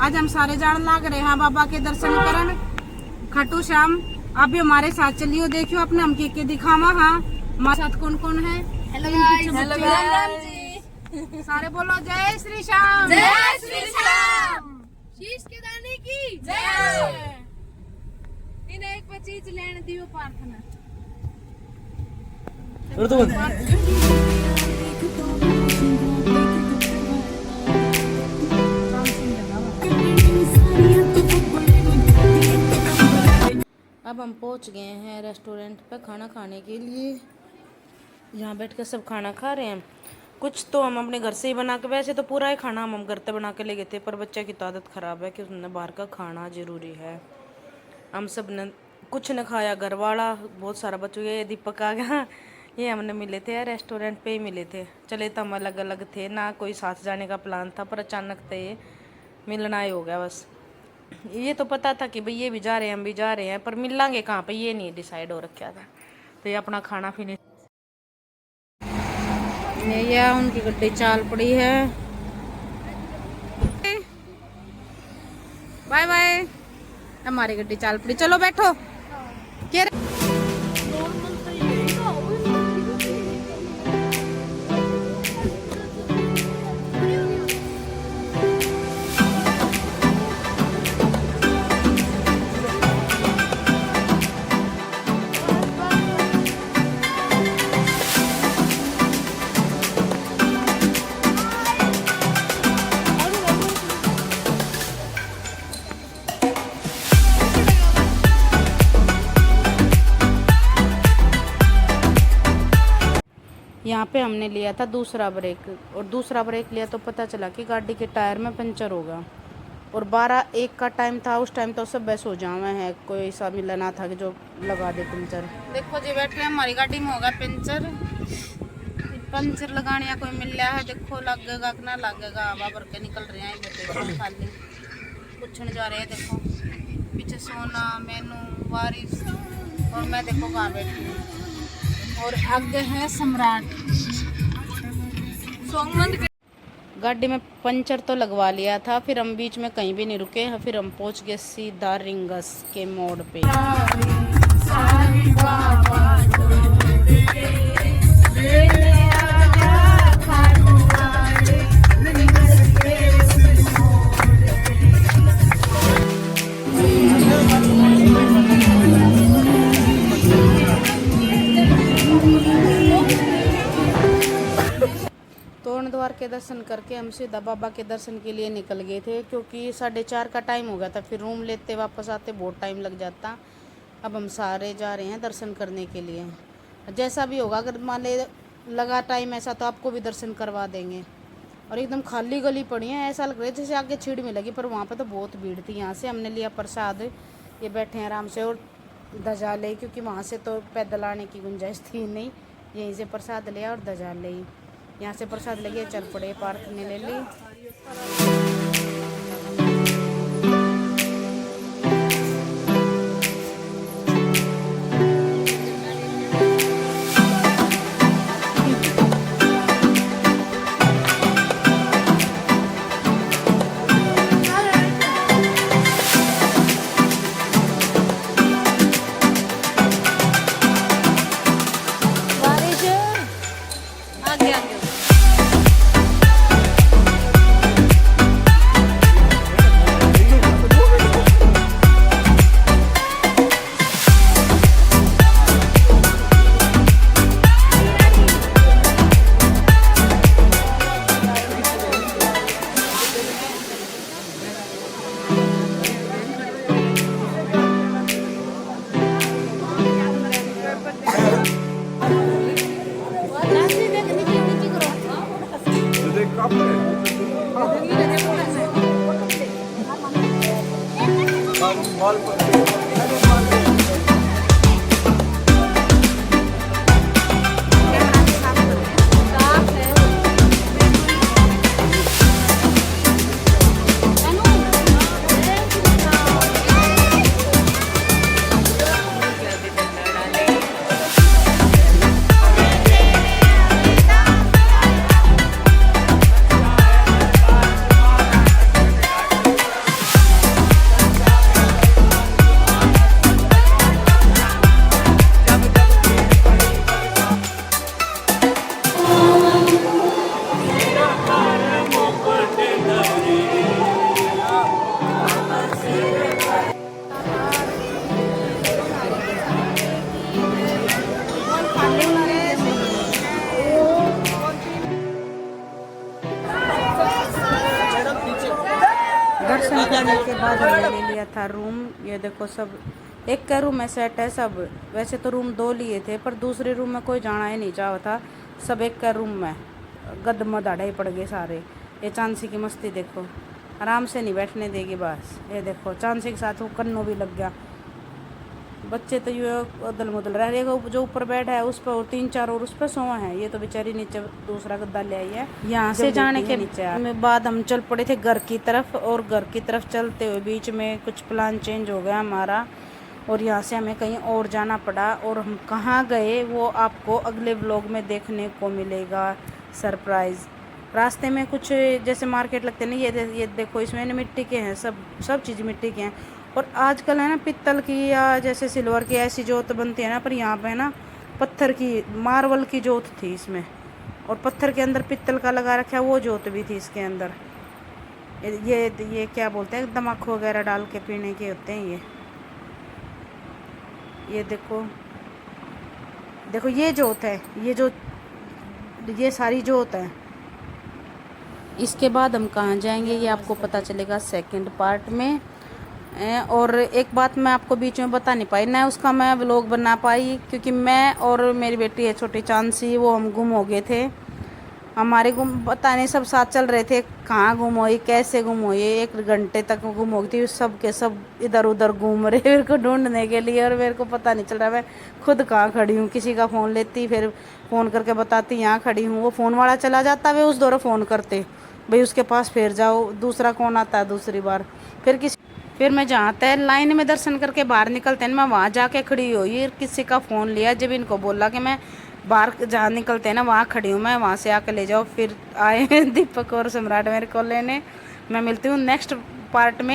आज हम सारे जान लाग रहे हैं बाबा के दर्शन करन। खाटू श्याम आप भी हमारे साथ चलियो, देखियो अपने हम के दिखावा। हाँ हमारे साथ कौन कौन है? हेलो गाइस, सारे बोलो जय श्री श्याम, जय श्री श्याम। शीश के दाने की जय। इन्हें एक चीज लेने दियो प्रार्थना। अब हम पहुंच गए हैं रेस्टोरेंट पर खाना खाने के लिए। यहाँ बैठ कर सब खाना खा रहे हैं। कुछ तो हम अपने घर से ही बना के, वैसे तो पूरा ही खाना हम घर से बना के ले गए थे, पर बच्चे की तो आदत ख़राब है कि उसने बाहर का खाना ज़रूरी है। हम सब ने कुछ न खाया, घर वाला बहुत सारा बच गया। ये दीपक आ गया, ये हमने मिले थे रेस्टोरेंट पे ही मिले थे। चले तो हम अलग अलग थे ना, कोई साथ जाने का प्लान था, पर अचानक से ये मिलना ही हो गया बस। ये तो पता था कि भाई ये भी जा रहे हैं हम भी जा रहे हैं, पर मिलेंगे कहाँ पे ये नहीं डिसाइड हो रखा था। तो ये अपना खाना फिनिश, ये उनकी गड्डी चाल पड़ी है। बाय बाय, हमारी गड्डी चाल पड़ी, चलो बैठो। क्या यहाँ पे हमने लिया था दूसरा ब्रेक, और दूसरा ब्रेक लिया तो पता चला कि गाड़ी के टायर में पंचर होगा। और 12-1 का टाइम था, उस टाइम तो सब बस हो जावे हैं, कोई ऐसा मिला ना था कि जो लगा दे पंचर। देखो जी बैठे हैं, हमारी गाड़ी में होगा पंचर लगाने या कोई मिल रहा है। देखो लगेगा कि ना लगेगा, हवा भर के निकल रहे हैं खाली पूछने जा रहे हैं। देखो पीछे सोना, मैनू, वारिस और मैं देखो कहाँ बैठी हूँ, और आगे है सम्राट। गाड़ी में पंचर तो लगवा लिया था, फिर हम बीच में कहीं भी नहीं रुके, फिर हम पहुंच गए सीधा रिंगस के मोड़ पे। तोरण द्वार के दर्शन करके हम सीधा बाबा के दर्शन के लिए निकल गए थे, क्योंकि 4:30 का टाइम हो गया था, फिर रूम लेते वापस आते बहुत टाइम लग जाता। अब हम सारे जा रहे हैं दर्शन करने के लिए। जैसा भी होगा, अगर मान ले लगा टाइम ऐसा तो आपको भी दर्शन करवा देंगे। और एकदम खाली गली पड़ी है, ऐसा लग रहा है जैसे आगे छीड़ में लगी, पर वहाँ पर तो बहुत भीड़ थी। यहाँ से हमने लिया प्रसाद, ये बैठे हैं आराम से, और ध्वजा ले, क्योंकि वहाँ से तो पैदल आने की गुंजाइश थी नहीं। यहीं से प्रसाद लिया और ध्वजा ले, यहाँ से प्रसाद लगे, चल पड़े पार्क में ले ली। दर्शन करने के बाद हमने ले लिया था रूम। ये देखो सब एक का रूम में सेट है सब। वैसे तो रूम 2 लिए थे पर दूसरे रूम में कोई जाना ही नहीं चाहा था। सब एक का रूम में गदम दाढ़ा ही पड़ गए सारे। ये चांसी की मस्ती देखो, आराम से नहीं बैठने देगी बस। ये देखो चांसी के साथ वो कन्नू भी लग गया। बच्चे तो ये उदल मुदल रह रहे। जो ऊपर बेड है उस पर 3-4 और उस पर सोए हैं। ये तो बेचारी नीचे दूसरा गद्दा ले आई है। यहाँ से जाने के बाद हम चल पड़े थे घर की तरफ। और घर की तरफ चलते हुए बीच में कुछ प्लान चेंज हो गया हमारा और यहाँ से हमें कहीं और जाना पड़ा। और हम कहाँ गए वो आपको अगले व्लॉग में देखने को मिलेगा सरप्राइज़। रास्ते में कुछ जैसे मार्केट लगते नहीं, ये देखो इसमें मिट्टी के हैं, सब चीज़ मिट्टी के हैं। और आजकल है ना पित्तल की या जैसे सिल्वर की ऐसी जोत बनती है ना, पर यहाँ पे ना पत्थर की मार्बल की जोत थी इसमें। और पत्थर के अंदर पित्तल का लगा रखा है, वो जोत भी थी इसके अंदर। ये क्या बोलते हैं, नमक वगैरह डाल के पीने के होते हैं ये देखो ये जोत है, ये सारी जोत है। इसके बाद हम कहाँ जाएंगे ये आपको पता चलेगा सेकंड पार्ट में। और एक बात मैं आपको बीच में बता नहीं पाई ना, उसका मैं व्लॉग बना पाई क्योंकि मैं और मेरी बेटी है छोटी चांसी, वो हम गुम हो गए थे। हमारे गुम पता नहीं सब साथ चल रहे थे, कहाँ गुम हुई कैसे गुम हुई। 1 घंटे तक गुम हो गई थी। सब के सब इधर उधर घूम रहे मेरे को ढूंढने के लिए। और मेरे को पता नहीं चल रहा मैं खुद कहाँ खड़ी हूँ। किसी का फ़ोन लेती, फिर फ़ोन करके बताती यहाँ खड़ी हूँ। वो फ़ोन वाला चला जाता, वे उस दौरान फ़ोन करते भाई उसके पास फिर जाओ। दूसरा कौन आता है दूसरी बार। फिर मैं जहाँ तय लाइन में दर्शन करके बाहर निकलते हैं मैं वहाँ जाके खड़ी हुई। किसी का फ़ोन लिया, जब इनको बोला कि मैं बाहर जहाँ निकलते हैं ना वहाँ खड़ी हूँ मैं, वहाँ से आके ले जाओ। फिर आए दीपक और सम्राट मेरे को लेने। मैं मिलती हूँ नेक्स्ट पार्ट में।